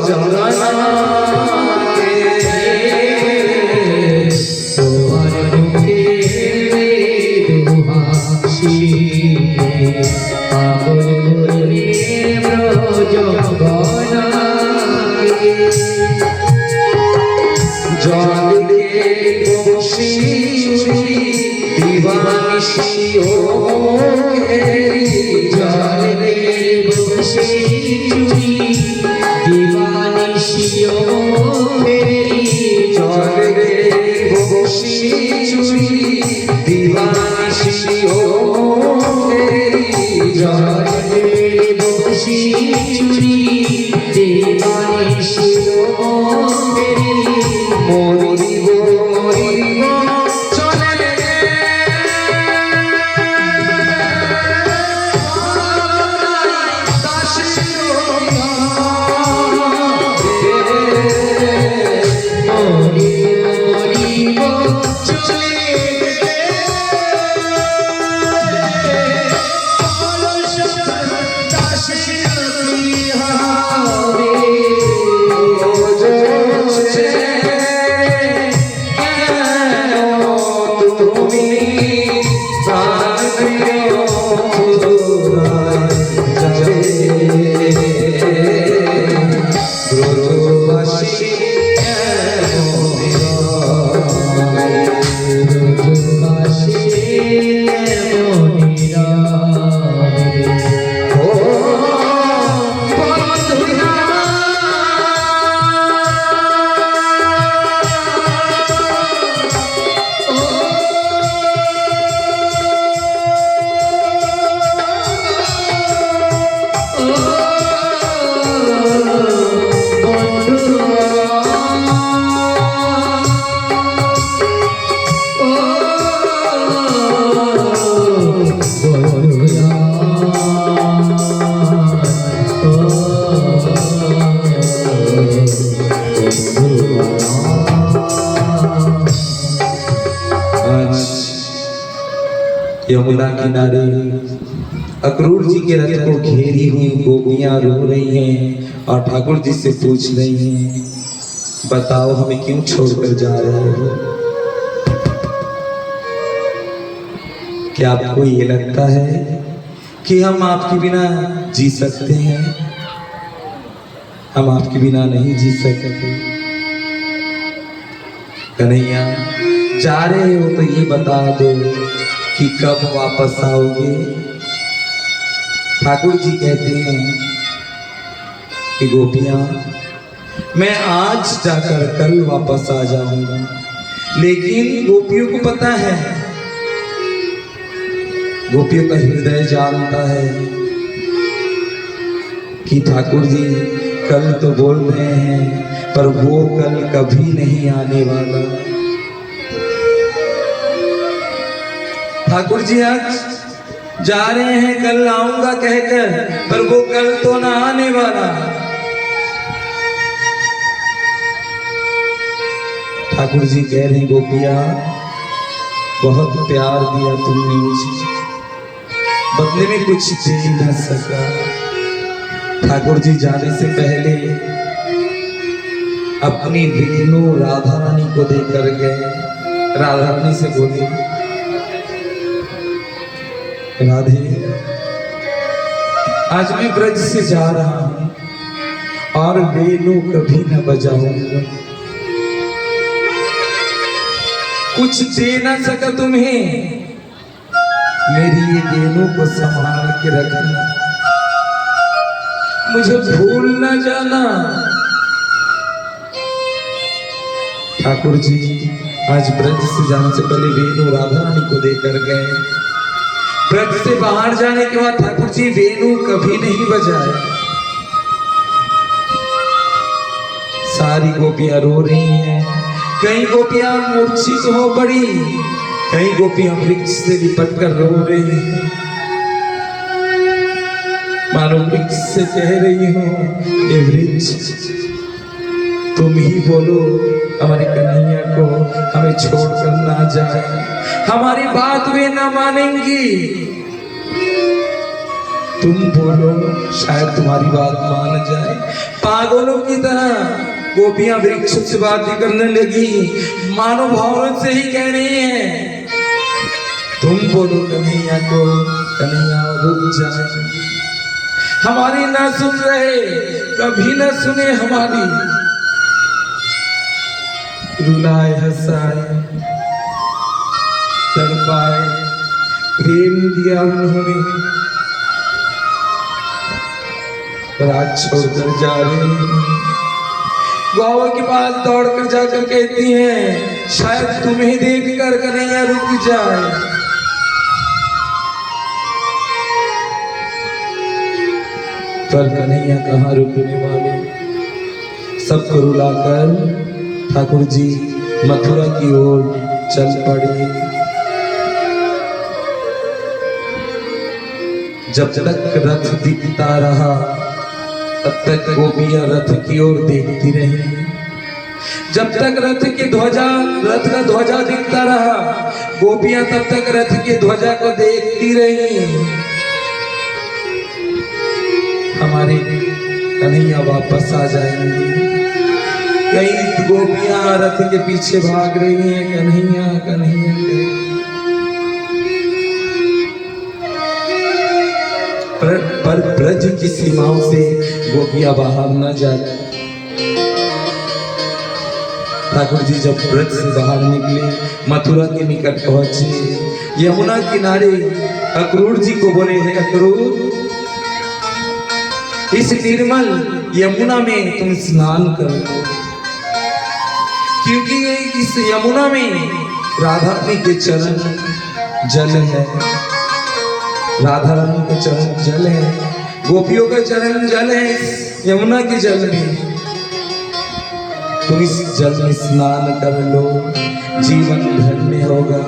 S1: जमुना के
S2: তোমার মুখে দুহাসি পাগল বলে ব্রজ বনাকে
S1: जल के बंशी दीवानिशी ओ
S2: जल रे बंशी चुरी दीवानिशियो मेरी
S1: जल रे बंशी चुरी दीवानिशी ओ
S2: जल रे बंशी चुरी दीवानिशियो मेरी
S1: मोरिबो मोरिबो चले यमुना किनारे अक्रूर जी के रथ को घेरी हुई गोपियां रो रही हैं और ठाकुर जी से पूछ रही हैं, बताओ हमें क्यों छोड़कर जा रहे हो? क्या आपको ये लगता है कि हम आपके बिना जी सकते हैं? हम आपके बिना नहीं जी सकते। कन्हैया, जा रहे हो तो ये बता दो कि कब वापस आओगे? ठाकुर जी कहते हैं कि गोपियां, मैं आज जाकर कल वापस आ जाऊंगा, लेकिन गोपियों को पता है, गोपियों का हृदय जानता है कि ठाकुर जी कल तो बोल रहे हैं पर वो कल कभी नहीं आने वाला। ठाकुर जी आज जा रहे हैं कल आऊंगा कहकर, पर वो कल तो ना आने वाला। ठाकुर जी कह रहे हैं, गोपिया बहुत प्यार दिया तुमने मुझे, बदले में कुछ दे न सका। ठाकुर जी जाने से पहले अपनी वेणु राधा रानी को देकर गए। राधा रानी से बोले, राधे आज मैं ब्रज से जा रहा हूं और वेणु कभी न बजाऊंगा, कुछ दे न सका तुम्हें, मेरी ये वेणु को संभाल के रखना, मुझे भूल न जाना। ठाकुर जी आज ब्रज से जाने से पहले वेणु राधा रानी को देकर गए। ब्रज से बाहर जाने के बाद ठाकुर जी वेणु कभी नहीं बजाए। सारी गोपियां रो रही हैं, कई गोपियां मूर्छित हो पड़ी, कई गोपियां वृक्ष से लिपट कर रो रही हैं। मानो वृक्ष से कह रही हो, ये वृक्ष तुम ही बोलो हमारे कन्हैया को हमें छोड़कर ना जाए, हमारी बात वे ना मानेंगी। तुम बोलो, शायद तुम्हारी बात मान जाए। पागलों की तरह गोपियां वृक्ष से बातें करने लगी, मानो भावों से ही कह रही हैं, तुम बोलो कन्हैया को, कन्हैया रुक जाए। हमारी ना सुन रहे, कभी ना सुने हमारी, रुलाए हंसाए तड़पाए, प्रेम दिया उन्होंने, रात छोड़कर जा रहे हैं। गौ के पास दौड़कर जाकर कहती हैं, शायद तुम्हें देखकर कन्हैया रुक जाए। पर कन्हैया कहाँ रुकने वाले, सबको रुलाकर ठाकुर जी मथुरा की ओर चल पड़े। जब तक रथ दिखता रहा तब तक गोपियां रथ की ओर देखती रही। जब तक रथ का ध्वजा दिखता रहा, गोपियां तब तक रथ के ध्वजा को देखती रही। हमारे कन्हैया वापस आ जाएंगे। कई गोपियां रथ के पीछे भाग रही हैं, कन्हैया कन्हैया कन्हैया। पर ब्रज की सीमाओं से गोपियां बाहर न जाती। ठाकुर जी जब ब्रज से बाहर निकले, मथुरा के निकट पहुंचे, यमुना किनारे अक्रूर जी को बोले, हे अक्रूर, इस निर्मल यमुना में तुम स्नान करो, क्योंकि इस यमुना में राधा रानी के चरण जल है, राधा रानी का चरण जल है, गोपियों का चरण जल है इस यमुना के जल में। तुम इस जल में स्नान कर लो, जीवन धन्य होगा।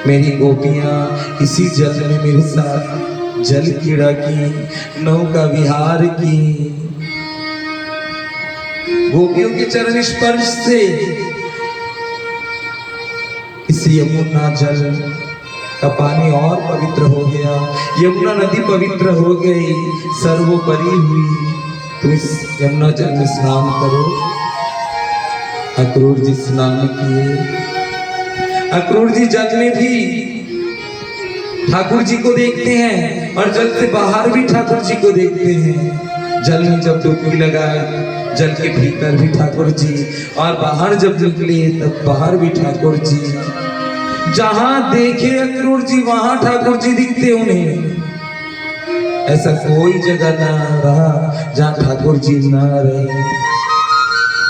S1: मेरी गोपियां इसी जल में मेरे साथ जल क्रीड़ा की, नौका विहार की। गोपियों के चरण स्पर्श से इस यमुना जल का पानी और पवित्र हो गया, यमुना नदी पवित्र हो गई, सर्वोपरि हुई। तो इस यमुना जल में स्नान करो। अक्रूर जी स्नान किए। अक्रूर जी जल में भी ठाकुर जी को देखते हैं और जल से बाहर भी ठाकुर जी को देखते हैं। जल में जब डुबकी लगाए, जल के भीतर भी ठाकुर जी, और बाहर जब निकले तब बाहर भी ठाकुर जी। जहां देखे अक्रूर जी वहां ठाकुर जी दिखते उन्हें। ऐसा कोई जगह ना रहा जहां ठाकुर जी ना रहे,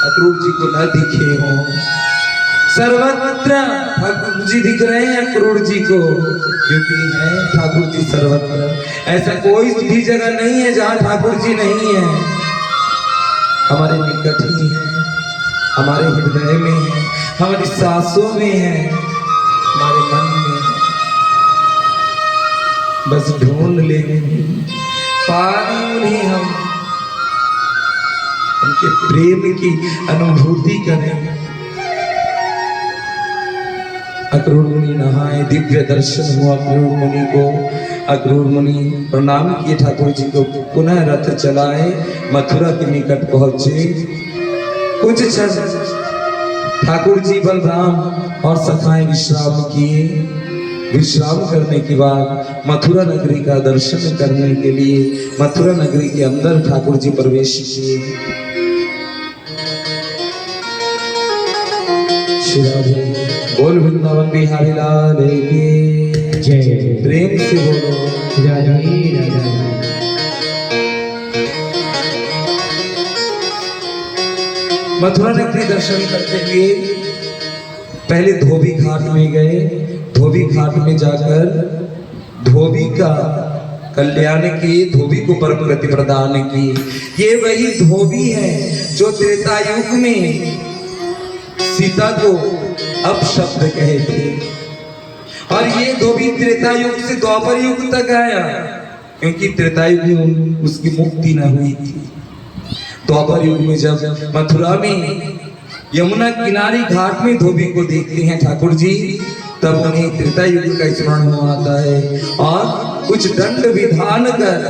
S1: अक्रूर जी को न दिखे हो। सर्वत्र ठाकुर जी दिख रहे हैं अक्रूर जी को, क्योंकि है ठाकुर जी सर्वत्र। ऐसा कोई भी जगह नहीं है जहां ठाकुर जी नहीं है। हमारे निकट ही है, हमारे हृदय में है, हमारी सांसों में है, हमारे मन में है। बस ढूंढ ले, पानी उन्हें हम उनके प्रेम की अनुभूति करें। अक्रूर मुनि नहाए, दिव्य दर्शन हुआ अक्रूर मुनि को। अक्रूर मुनि प्रणाम किए ठाकुर जी को, पुनः रथ चलाए, मथुरा के निकट पहुंचे। कुछ क्षण ठाकुर जी बलराम और सखाएं विश्राम किए। विश्राम करने के बाद मथुरा नगरी का दर्शन करने के लिए मथुरा नगरी के अंदर ठाकुर जी प्रवेश किए। श्री राधे बोल, वृंदावन बिहारी लाल की
S2: जय।
S1: प्रेम से बोलो
S2: राधे राधे।
S1: मथुरा नगरी दर्शन करते हुए पहले धोबी घाट में गए। धोबी घाट में जाकर धोबी का कल्याण किए, धोबी को परम गति प्रदान की। ये वही धोबी है जो त्रेता युग में सीता को अपशब्द कहे थे, और ये धोबी त्रेता युग से द्वापर युग तक आया, क्योंकि त्रेता युग में उसकी मुक्ति न हुई थी। द्वापर युग में जब मथुरा में यमुना किनारे घाट में धोबी को देखते हैं ठाकुर जी, तब उन्हें त्रेता युग का स्मरण हो आता है और कुछ दंड विधान कर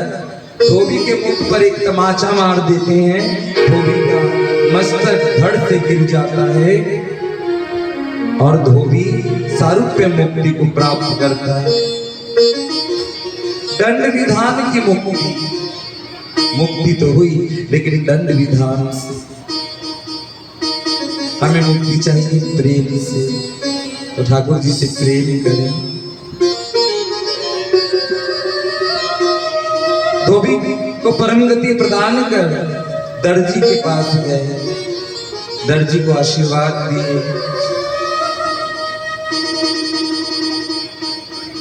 S1: धोबी के मुख पर एक तमाचा मार देते हैं। धोबी का मस्तक धड़ से गिर जाता है और धोबी सारूप्य मुक्ति को प्राप्त करता है। दंड विधान की मुक्ति तो हुई, लेकिन दंड विधान से हमें मुक्ति चाहिए प्रेम से। तो ठाकुर जी से प्रेम करें। धोबी को परम गति प्रदान कर दर्जी के पास गए, दर्जी को आशीर्वाद दिए।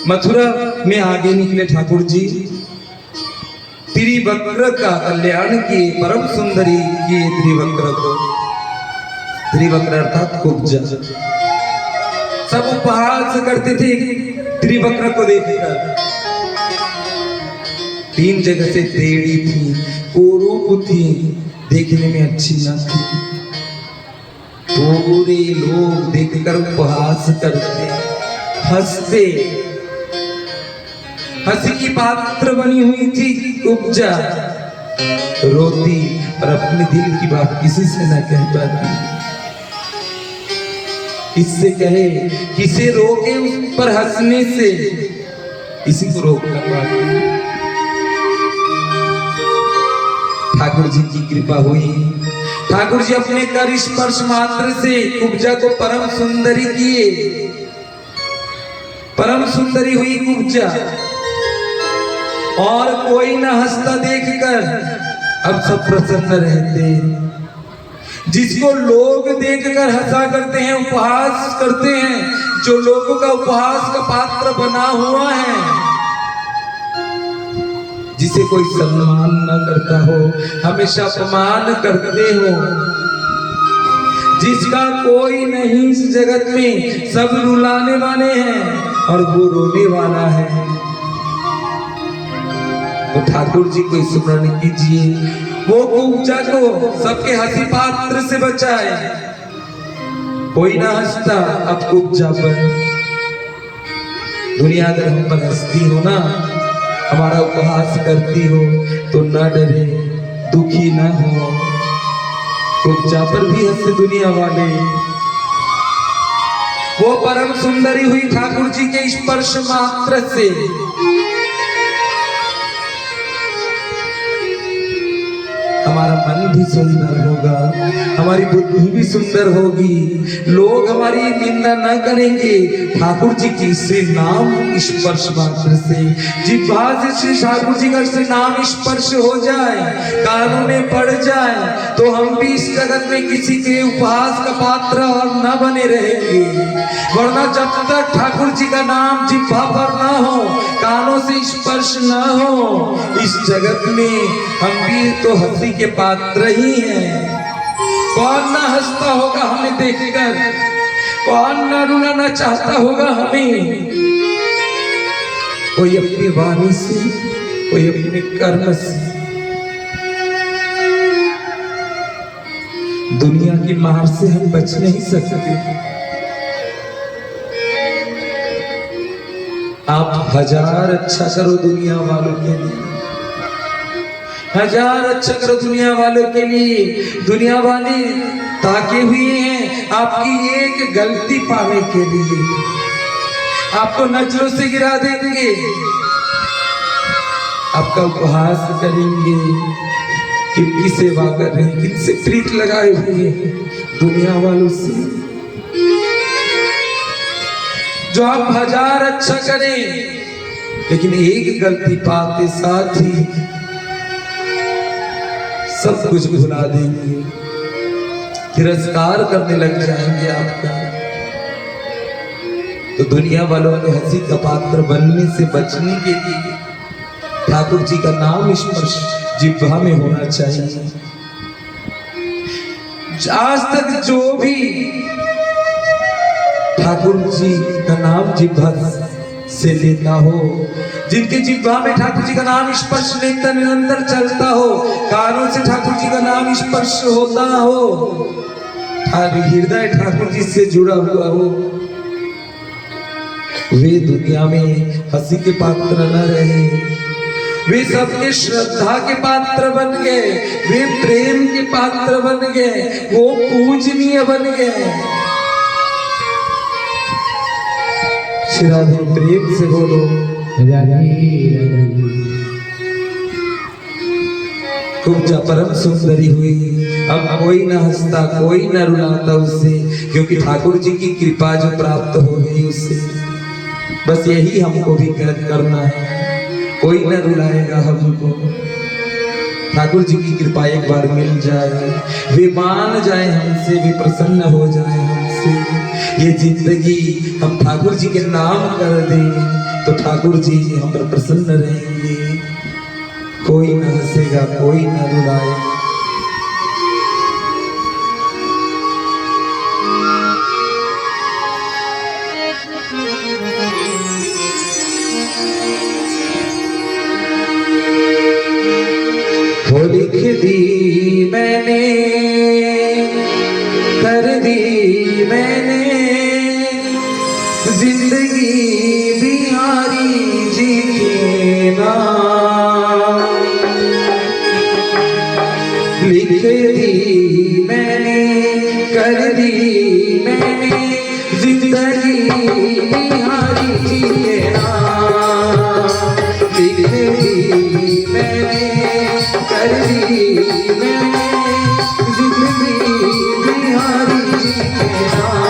S1: मथुरा में आगे निकले ठाकुर जी, त्रिवक्र का कल्याण किए, परम सुंदरी किए त्रिवक्र को। त्रिवक्र अर्थात कुब्जा। सब उपहास करते थे त्रिवक्र को देखकर। 3 जगह से टेढ़ी थी, कुरूप थी, देखने में अच्छी न थी। पूरे लोग देखकर उपहास करते, हंसते। हंसी की पात्र बनी हुई थी कुब्जा, रोती और अपने दिल की बात किसी से न कह पाती। किससे कहे, किसे रोके उस पर हंसने से, किसी को रोक न पाती। ठाकुर जी की कृपा हुई। ठाकुर जी अपने कर स्पर्श मात्र से कुब्जा को परम सुंदरी किए। परम सुंदरी हुई कुब्जा और कोई न हंसता देखकर अब सब प्रसन्न रहते। जिसको लोग देखकर हंसा करते हैं, उपहास करते हैं, जो लोगों का उपहास का पात्र बना हुआ है, जिसे कोई सम्मान न करता हो, हमेशा अपमान करते हो, जिसका कोई नहीं इस जगत में, सब रुलाने वाले हैं और वो रोने वाला है। तो ठाकुर जी को स्मरण कीजिए, वो कुब्जा को सबके हंसी पात्र से बचाए। कोई ना हंसता अब कुब्जा पर। दुनिया अगर हम पर हंसती हो ना, हमारा उपहास करती हो, तो न डरे, दुखी न हो। कुब्जा पर भी हंसे दुनिया वाले। वो परम सुंदरी हुई ठाकुर जी के स्पर्श मात्र से। हमारा मन भी सुंदर होगा, हमारी बुद्धि भी सुंदर होगी, लोग हमारी निंदा न करेंगे। ठाकुर जी की श्री नाम स्पर्श मात्र से, जिह्वा से श्री ठाकुर जी का श्री नाम स्पर्श हो जाए, कानों में पड़ जाए, तो हम भी इस जगत में किसी के उपहास का पात्र और न बने रहेंगे। वरना जब तक ठाकुर जी का नाम जिह्वा पर न हो, कानों से स्पर्श न हो, इस जगत में हम भी तो हंसी के पात्र ही हैं। कौन ना हंसता होगा हमें देखकर, कौन ना रुलाना चाहता होगा हमें। कोई अपनी वाणी से, कोई अपने कर्म से। दुनिया की मार से हम बच नहीं सकते। आप 1000 अच्छा करो दुनिया वालों के लिए, 1000 अच्छा करो दुनिया वालों के लिए। दुनिया वाले ताके हुए हैं आपकी एक गलती पाने के लिए, आपको नजरों से गिरा देंगे, आपका उपहास करेंगे, किनकी सेवा कर रहे हैं, किनसे प्रीत लगाए हुए हैं दुनिया वालों से। जो आप 1000 अच्छा करें, लेकिन एक गलती पाते साथ ही सब कुछ भुला देंगे, तिरस्कार करने लग जाएंगे आपका। तो दुनिया वालों के हंसी का पात्र बनने से बचने के लिए ठाकुर जी का नाम स्पर्श जिह्वा में होना चाहिए। आज तक जो भी ठाकुर जी का नाम जिह्वा से लेता हो, जिनके जिह्वा में ठाकुर जी का नाम स्पर्श लेकर निरंतर चलता हो, कानों से ठाकुर जी का नाम स्पर्श होता हो, हृदय ठाकुर जी से जुड़ा हुआ हो, वे दुनिया में हंसी के पात्र न रहे, वे सबके श्रद्धा के पात्र बन गए, वे प्रेम के पात्र बन गए, वो पूजनीय बन गए। श्री राधे प्रेम से बोलो खूब परम सुंदरी हुई। अब कोई न हंसता, कोई न रुलाता उससे, क्योंकि ठाकुर जी की कृपा जो प्राप्त हो गई उससे। बस यही हमको भी करना है, कोई न रुलाएगा हमको। ठाकुर जी की कृपा एक बार मिल जाए, वे मान जाए हमसे, वे प्रसन्न हो जाए हमसे, ये जिंदगी हम ठाकुर जी के नाम कर दें तो ठाकुर जी हम पर प्रसन्न रहेंगे। कोई न हंसेगा, कोई न रुलाएगा। वो लिख दी मैंने, कर दी मैंने जिंदगी बिहारी जी के नाम। लिख दी मैंने, कर दी मैंने जिंदगी बिहारी जी के नाम। लिख दी मैंने, कर दी मैंने जिंदगी बिहारी जी के नाम।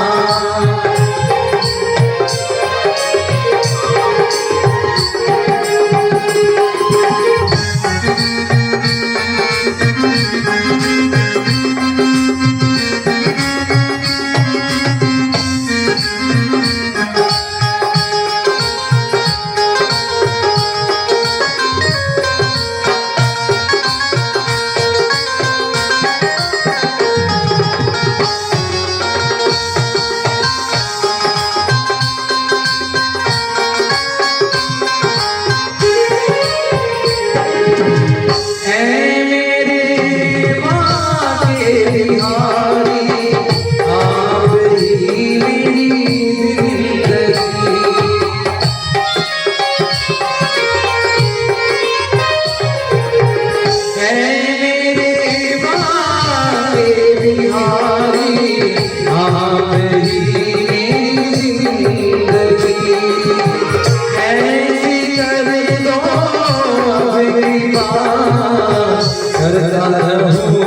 S1: करता रहूं